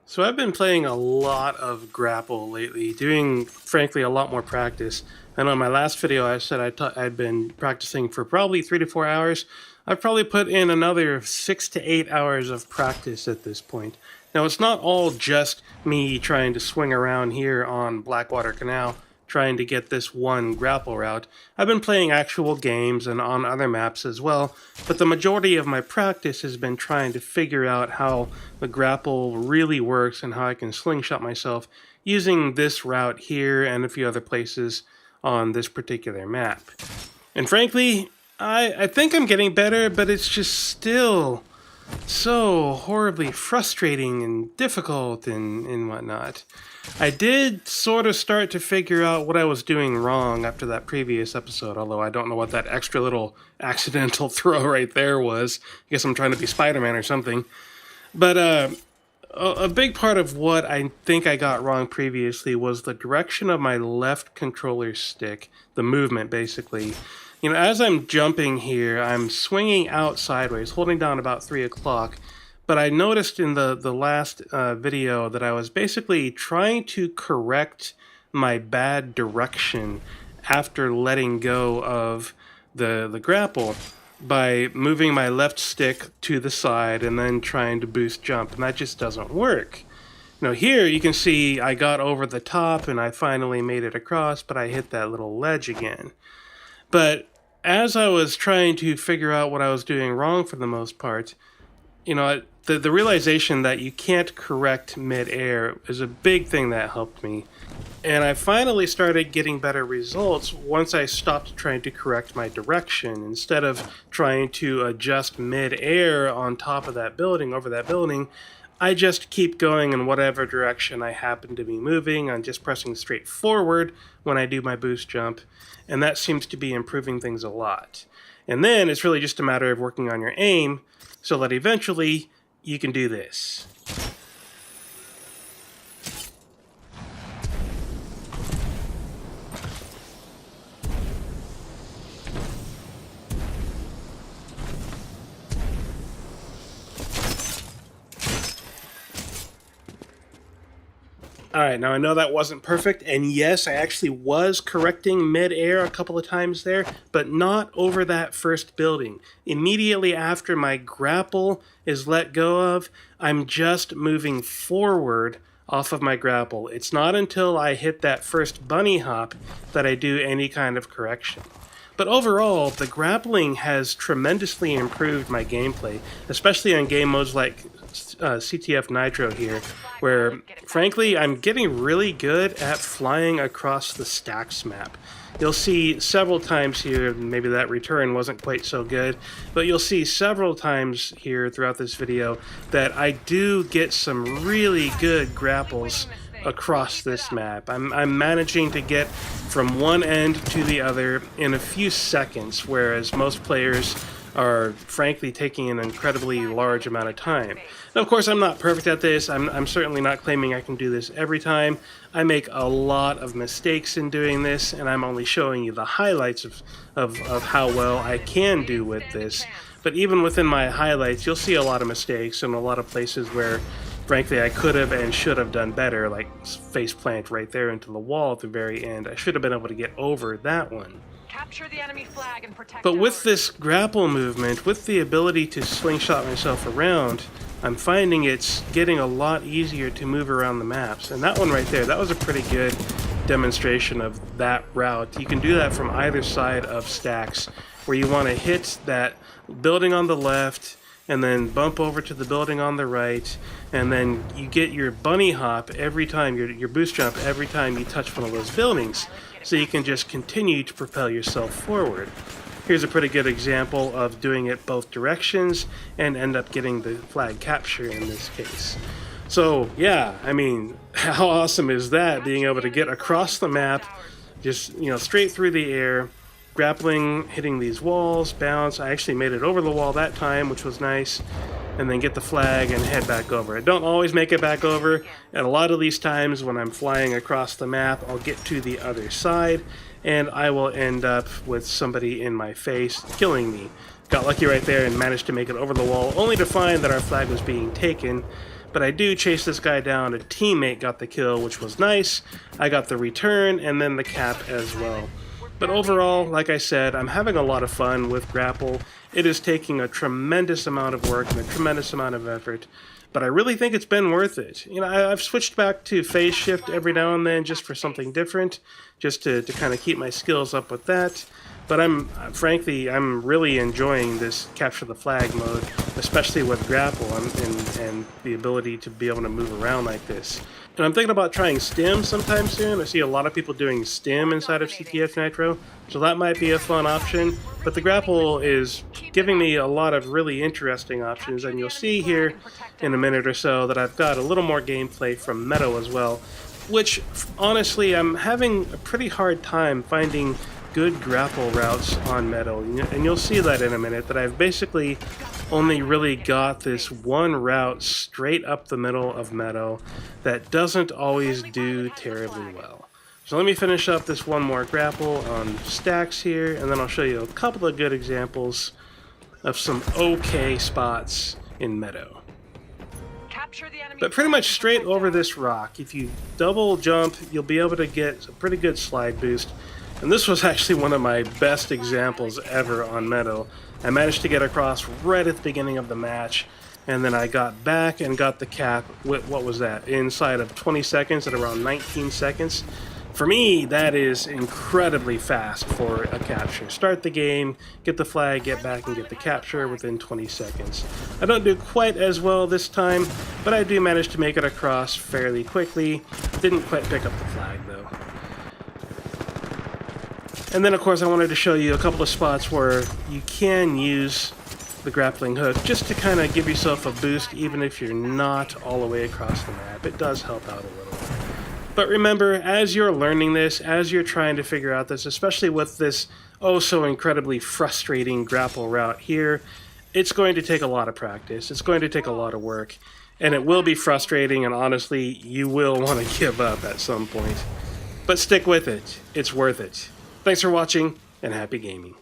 So I've been playing a lot of Grapple lately, doing frankly a lot more practice. And on my last video, I said I'd been practicing for probably 3 to 4 hours. I've probably put in another 6 to 8 hours of practice at this point. Now it's not all just me trying to swing around here on Blackwater Canal, trying to get this one grapple route. I've been playing actual games and on other maps as well, but the majority of my practice has been trying to figure out how the grapple really works and how I can slingshot myself using this route here and a few other places on this particular map. And frankly, I think I'm getting better, but it's just still so horribly frustrating and difficult and whatnot. I did sort of start to figure out what I was doing wrong after that previous episode, although I don't know what that extra little accidental throw right there was. I guess I'm trying to be Spider-Man or something. But a big part of what I think I got wrong previously was the direction of my left controller stick, the movement basically. You know, as I'm jumping here, I'm swinging out sideways, holding down about 3 o'clock, but I noticed in the last video that I was basically trying to correct my bad direction after letting go of the grapple by moving my left stick to the side and then trying to boost jump, and that just doesn't work. Now here you can see I got over the top and I finally made it across, but I hit that little ledge again. But as I was trying to figure out what I was doing wrong for the most part, you know, the realization that you can't correct mid-air is a big thing that helped me. And I finally started getting better results once I stopped trying to correct my direction. Instead of trying to adjust mid-air on top of that building, over that building, I just keep going in whatever direction I happen to be moving. I'm just pressing straight forward when I do my boost jump, and that seems to be improving things a lot. And then it's really just a matter of working on your aim so that eventually you can do this. Alright, now I know that wasn't perfect, and yes, I actually was correcting mid-air a couple of times there, but not over that first building. Immediately after my grapple is let go of, I'm just moving forward off of my grapple. It's not until I hit that first bunny hop that I do any kind of correction. But overall, the grappling has tremendously improved my gameplay, especially on game modes like CTF Nitro here, where, frankly, I'm getting really good at flying across the stacks map. You'll see several times here, maybe that return wasn't quite so good, but you'll see several times here throughout this video that I do get some really good grapples across this map. I'm managing to get from one end to the other in a few seconds, whereas most players are frankly taking an incredibly large amount of time. Now, of course, I'm not perfect at this. I'm certainly not claiming I can do this every time. I make a lot of mistakes in doing this, and I'm only showing you the highlights of how well I can do with this. But even within my highlights, you'll see a lot of mistakes and a lot of places where frankly, I could have and should have done better, like FACEPLANT right there into the wall at the very end. I should have been able to get over that one. Capture the enemy flag and protect. But with this grapple movement, with the ability to slingshot myself around, I'm finding it's getting a lot easier to move around the maps. And that one right there, that was a pretty good demonstration of that route. You can do that from either side of stacks, where you want to hit that building on the left, and then bump over to the building on the right, and then you get your bunny hop every time, your boost jump every time you touch one of those buildings, so you can just continue to propel yourself forward. Here's a pretty good example of doing it both directions and end up getting the flag capture in this case. So yeah, I mean, how awesome is that, being able to get across the map, just, you know, straight through the air, grappling, hitting these walls, bounce. I actually made it over the wall that time, which was nice, and then get the flag and head back over. I don't always make it back over, and a lot of these times when I'm flying across the map, I'll get to the other side, and I will end up with somebody in my face killing me. Got lucky right there and managed to make it over the wall, only to find that our flag was being taken. but I do chase this guy down. A teammate got the kill, which was nice. I got the return and then the cap as well. But overall, like I said, I'm having a lot of fun with Grapple. It is taking a tremendous amount of work and a tremendous amount of effort, but I really think it's been worth it. You know, I've switched back to phase shift every now and then just for something different, just to kind of keep my skills up with that. But frankly, I'm really enjoying this capture the flag mode, especially with Grapple and the ability to be able to move around like this. And I'm thinking about trying Stim sometime soon. I see a lot of people doing Stim inside of CTF Nitro, so that might be a fun option. But the Grapple is giving me a lot of really interesting options, and you'll see here in a minute or so that I've got a little more gameplay from Meadow as well, which honestly I'm having a pretty hard time finding good grapple routes on Meadow, and you'll see that in a minute, that I've basically only really got this one route straight up the middle of Meadow that doesn't always do terribly well. So let me finish up this one more grapple on stacks here, and then I'll show you a couple of good examples of some okay spots in Meadow. But pretty much straight over this rock, if you double jump, you'll be able to get a pretty good slide boost. And this was actually one of my best examples ever on Meadow. I managed to get across right at the beginning of the match, and then I got back and got the cap, what was that, inside of 20 seconds at around 19 seconds. For me, that is incredibly fast for a capture. Start the game, get the flag, get back and get the capture within 20 seconds. I don't do quite as well this time, but I do manage to make it across fairly quickly. Didn't quite pick up the flag though. And then, of course, I wanted to show you a couple of spots where you can use the grappling hook just to kind of give yourself a boost, even if you're not all the way across the map. It does help out a little. But remember, as you're learning this, as you're trying to figure out this, especially with this oh so incredibly frustrating grapple route here, it's going to take a lot of practice. It's going to take a lot of work. And it will be frustrating, and honestly, you will want to give up at some point. But stick with it. It's worth it. Thanks for watching, and happy gaming.